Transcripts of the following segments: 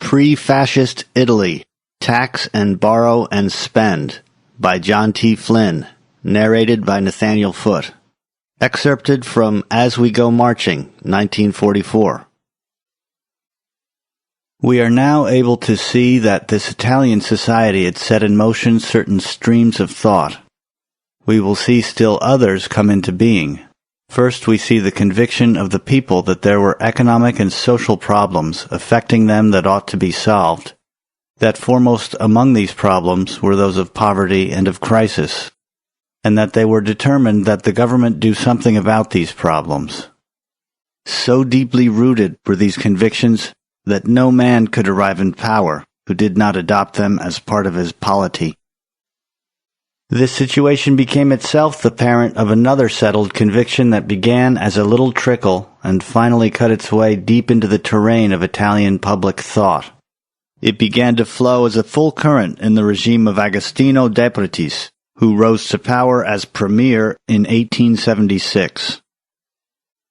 Pre-Fascist Italy, Tax and Borrow and Spend, by John T. Flynn, narrated by Nathaniel Foote. Excerpted from As We Go Marching, 1944. We are now able to see that this Italian society had set in motion certain streams of thought. We will see still others come into being. First, we see the conviction of the people that there were economic and social problems affecting them that ought to be solved, that foremost among these problems were those of poverty and of crisis, and that they were determined that the government do something about these problems. So deeply rooted were these convictions that no man could arrive in power who did not adopt them as part of his polity. This situation became itself the parent of another settled conviction that began as a little trickle and finally cut its way deep into the terrain of Italian public thought. It began to flow as a full current in the regime of Agostino De Pretis, who rose to power as premier in 1876.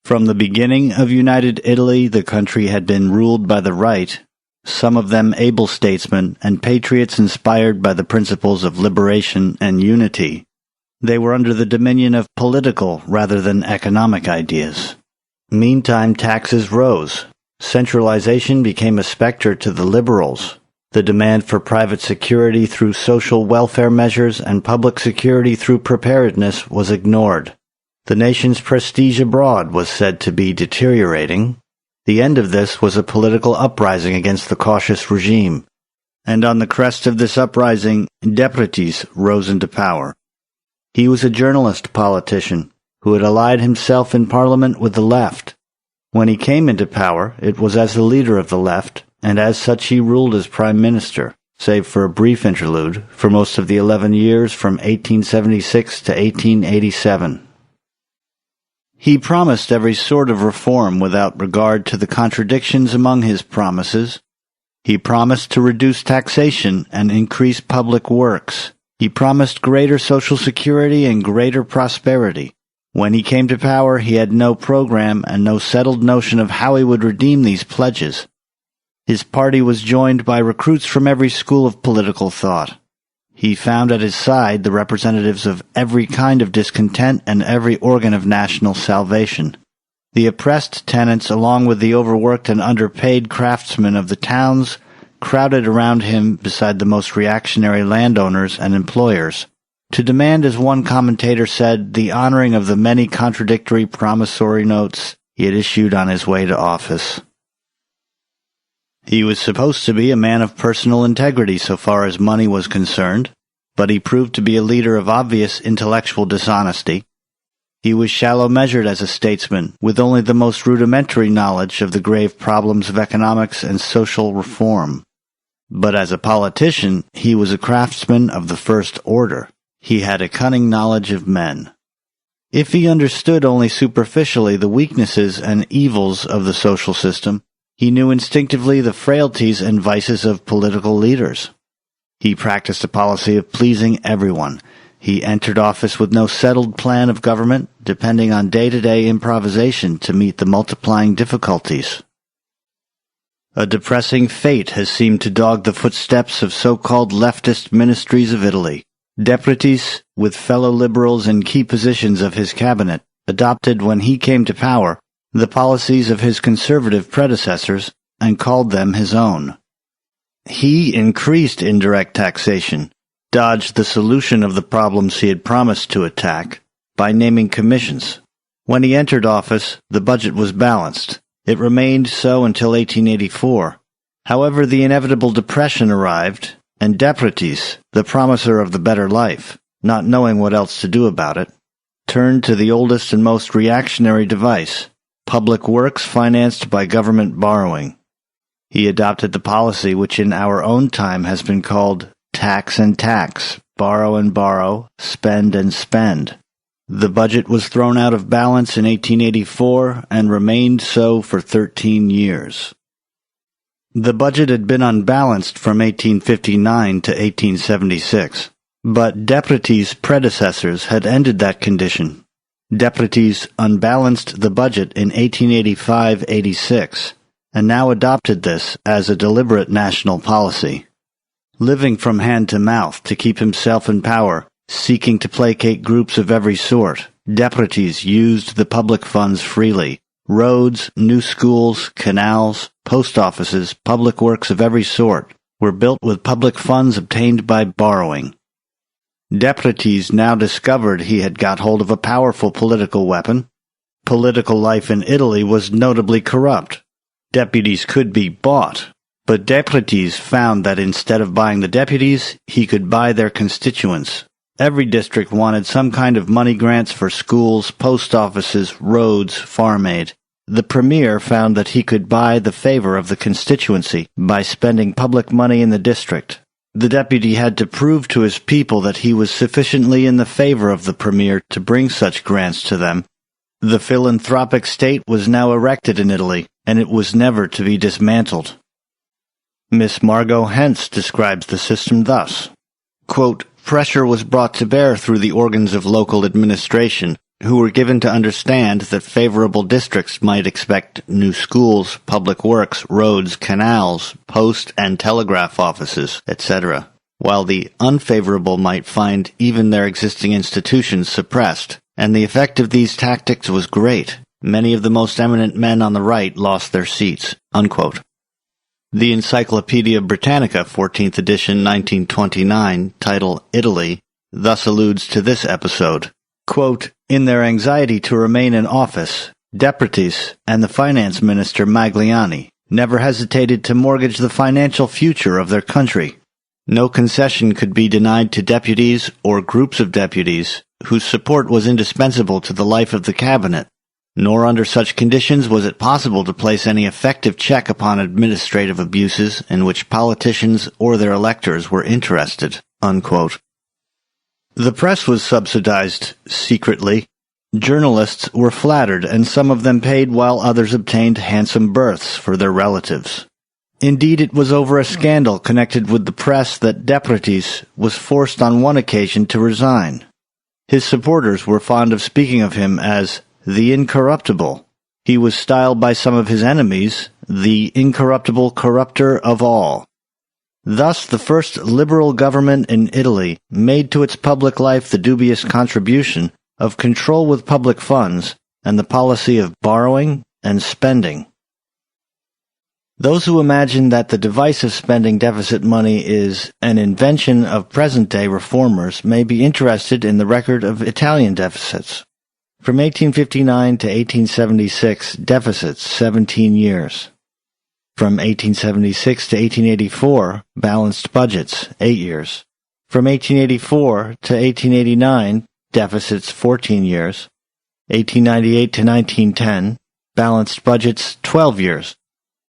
From the beginning of United Italy, the country had been ruled by the right, some of them able statesmen and patriots inspired by the principles of liberation and unity. They were under the dominion of political rather than economic ideas. Meantime, taxes rose. Centralization became a specter to the liberals. The demand for private security through social welfare measures and public security through preparedness was ignored. The nation's prestige abroad was said to be deteriorating. The end of this was a political uprising against the cautious regime, and on the crest of this uprising, De Pretis rose into power. He was a journalist politician who had allied himself in Parliament with the left. When he came into power, it was as the leader of the left, and as such he ruled as Prime Minister, save for a brief interlude, for most of the 11 years from 1876 to 1887. He promised every sort of reform without regard to the contradictions among his promises. He promised to reduce taxation and increase public works. He promised greater social security and greater prosperity. When he came to power, he had no program and no settled notion of how he would redeem these pledges. His party was joined by recruits from every school of political thought. He found at his side the representatives of every kind of discontent and every organ of national salvation. The oppressed tenants, along with the overworked and underpaid craftsmen of the towns, crowded around him beside the most reactionary landowners and employers, to demand, as one commentator said, the honoring of the many contradictory promissory notes he had issued on his way to office. He was supposed to be a man of personal integrity so far as money was concerned, but he proved to be a leader of obvious intellectual dishonesty. He was shallow-measured as a statesman, with only the most rudimentary knowledge of the grave problems of economics and social reform. But as a politician, he was a craftsman of the first order. He had a cunning knowledge of men. If he understood only superficially the weaknesses and evils of the social system, he knew instinctively the frailties and vices of political leaders. He practiced a policy of pleasing everyone. He entered office with no settled plan of government, depending on day-to-day improvisation to meet the multiplying difficulties. A depressing fate has seemed to dog the footsteps of so-called leftist ministries of Italy. De Pretis, with fellow liberals in key positions of his cabinet, adopted when he came to power the policies of his conservative predecessors and called them his own. He increased indirect taxation, dodged the solution of the problems he had promised to attack by naming commissions. When he entered office, the budget was balanced. It remained so until 1884. However, the inevitable depression arrived, and De Pretis, the promiser of the better life, not knowing what else to do about it, turned to the oldest and most reactionary device, public works financed by government borrowing. He adopted the policy which in our own time has been called tax and tax, borrow and borrow, spend and spend. The budget was thrown out of balance in 1884 and remained so for 13 years. The budget had been unbalanced from 1859 to 1876, but De Pretis' predecessors had ended that condition. De Pretis unbalanced the budget in 1885-86, and now adopted this as a deliberate national policy. Living from hand to mouth to keep himself in power, seeking to placate groups of every sort, Depretis used the public funds freely. Roads, new schools, canals, post offices, public works of every sort were built with public funds obtained by borrowing. Depretis now discovered he had got hold of a powerful political weapon. Political life in Italy was notably corrupt. Deputies could be bought, but Depretis found that instead of buying the deputies, he could buy their constituents. Every district wanted some kind of money grants for schools, post offices, roads, farm aid. The premier found that he could buy the favor of the constituency by spending public money in the district. The deputy had to prove to his people that he was sufficiently in the favor of the premier to bring such grants to them. The philanthropic state was now erected in Italy, and it was never to be dismantled. Miss Margot Hentz describes the system thus, quote, "Pressure was brought to bear through the organs of local administration, who were given to understand that favorable districts might expect new schools, public works, roads, canals, post and telegraph offices, etc., while the unfavorable might find even their existing institutions suppressed, and the effect of these tactics was great. Many of the most eminent men on the right lost their seats." Unquote. The Encyclopaedia Britannica, 14th edition, 1929, title Italy, thus alludes to this episode. Quote, "In their anxiety to remain in office, Depretis and the finance minister Magliani never hesitated to mortgage the financial future of their country. No concession could be denied to deputies or groups of deputies whose support was indispensable to the life of the cabinet. Nor under such conditions was it possible to place any effective check upon administrative abuses in which politicians or their electors were interested." Unquote. The press was subsidized secretly. Journalists were flattered, and some of them paid while others obtained handsome berths for their relatives. Indeed, it was over a scandal connected with the press that Depretis was forced on one occasion to resign. His supporters were fond of speaking of him as the incorruptible. He was styled by some of his enemies the incorruptible corrupter of all. Thus, the first liberal government in Italy made to its public life the dubious contribution of control with public funds and the policy of borrowing and spending. Those who imagine that the device of spending deficit money is an invention of present-day reformers may be interested in the record of Italian deficits. From 1859 to 1876, deficits, 17 years. From 1876 to 1884, balanced budgets, 8 years. From 1884 to 1889, deficits, 14 years. 1898 to 1910, balanced budgets, 12 years.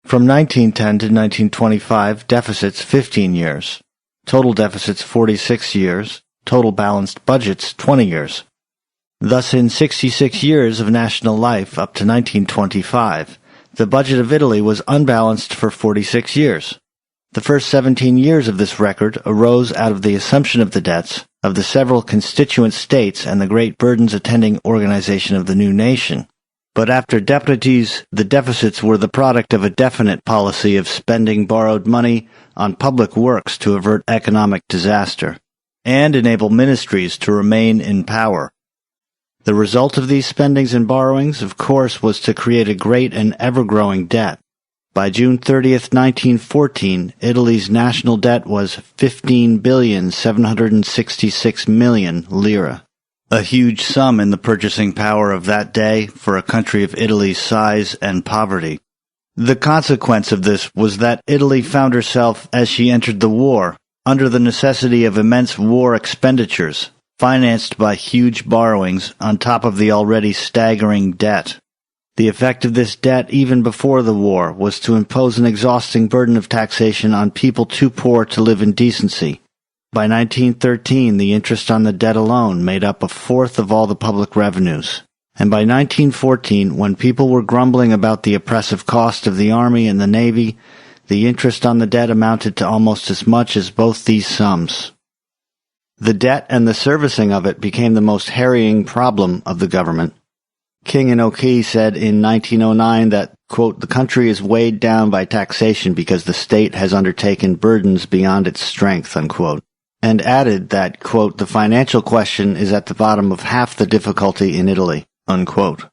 From 1910 to 1925, deficits, 15 years. Total deficits, 46 years. Total balanced budgets, 20 years. Thus, in 66 years of national life up to 1925, the budget of Italy was unbalanced for 46 years. The first 17 years of this record arose out of the assumption of the debts of the several constituent states and the great burdens attending organization of the new nation. But after Depretis, the deficits were the product of a definite policy of spending borrowed money on public works to avert economic disaster and enable ministries to remain in power. The result of these spendings and borrowings, of course, was to create a great and ever-growing debt. By June 30th, 1914, Italy's national debt was 15,766,000,000 lire, a huge sum in the purchasing power of that day for a country of Italy's size and poverty. The consequence of this was that Italy found herself, as she entered the war, under the necessity of immense war expenditures, financed by huge borrowings on top of the already staggering debt. The effect of this debt, even before the war, was to impose an exhausting burden of taxation on people too poor to live in decency. By 1913, the interest on the debt alone made up a fourth of all the public revenues. And by 1914, when people were grumbling about the oppressive cost of the Army and the Navy, the interest on the debt amounted to almost as much as both these sums. The debt and the servicing of it became the most harrying problem of the government. King and O'Key said in 1909 that quote, "The country is weighed down by taxation because the state has undertaken burdens beyond its strength," unquote, and added that, quote, "The financial question is at the bottom of half the difficulty in Italy," unquote.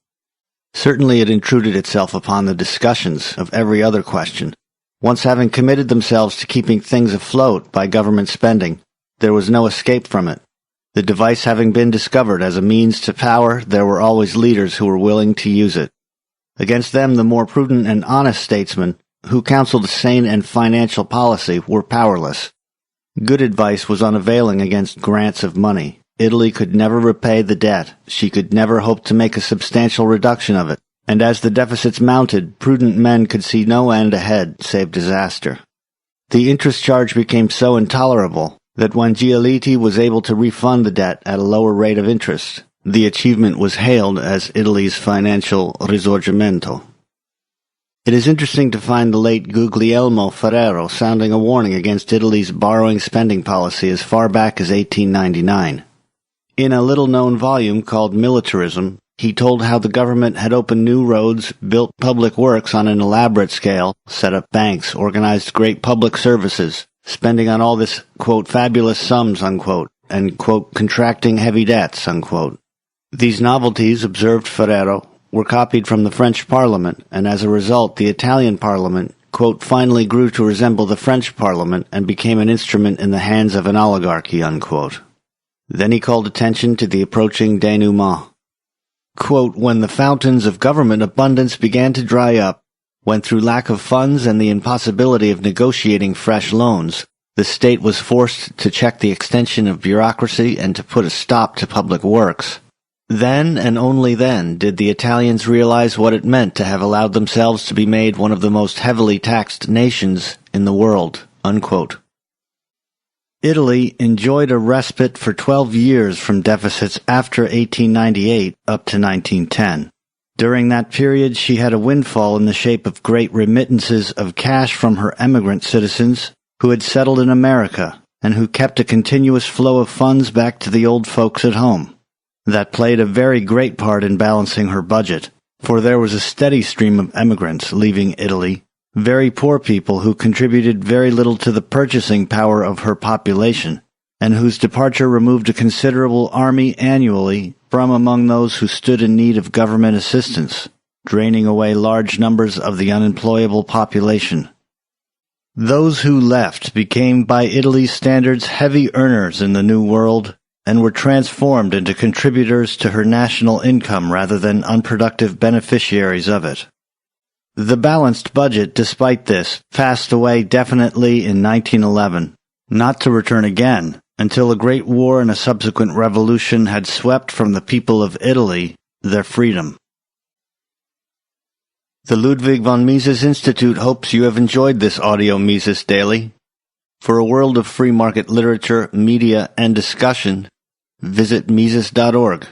Certainly it intruded itself upon the discussions of every other question. Once having committed themselves to keeping things afloat by government spending, there was no escape from it. The device having been discovered as a means to power, there were always leaders who were willing to use it. Against them, the more prudent and honest statesmen, who counseled sane and financial policy, were powerless. Good advice was unavailing against grants of money. Italy could never repay the debt. She could never hope to make a substantial reduction of it. And as the deficits mounted, prudent men could see no end ahead save disaster. The interest charge became so intolerable that when Giolitti was able to refund the debt at a lower rate of interest, the achievement was hailed as Italy's financial risorgimento. It is interesting to find the late Guglielmo Ferrero sounding a warning against Italy's borrowing-spending policy as far back as 1899. In a little-known volume called Militarism, he told how the government had opened new roads, built public works on an elaborate scale, set up banks, organized great public services, spending on all this, quote, "fabulous sums," unquote, and, quote, "contracting heavy debts," unquote. These novelties, observed Ferrero, were copied from the French Parliament, and as a result the Italian Parliament, quote, "finally grew to resemble the French Parliament and became an instrument in the hands of an oligarchy," unquote. Then he called attention to the approaching denouement. Quote, "When the fountains of government abundance began to dry up, when through lack of funds and the impossibility of negotiating fresh loans, the state was forced to check the extension of bureaucracy and to put a stop to public works, then and only then did the Italians realize what it meant to have allowed themselves to be made one of the most heavily taxed nations in the world," unquote. Italy enjoyed a respite for 12 years from deficits after 1898 up to 1910. During that period, she had a windfall in the shape of great remittances of cash from her emigrant citizens who had settled in America and who kept a continuous flow of funds back to the old folks at home. That played a very great part in balancing her budget, for there was a steady stream of emigrants leaving Italy, very poor people who contributed very little to the purchasing power of her population, and whose departure removed a considerable army annually from among those who stood in need of government assistance, draining away large numbers of the unemployable population. Those who left became by Italy's standards heavy earners in the New World, and were transformed into contributors to her national income rather than unproductive beneficiaries of it. The balanced budget, despite this, passed away definitely in 1911, not to return again until a great war and a subsequent revolution had swept from the people of Italy their freedom. The Ludwig von Mises Institute hopes you have enjoyed this audio Mises Daily. For a world of free market literature, media, and discussion, visit Mises.org.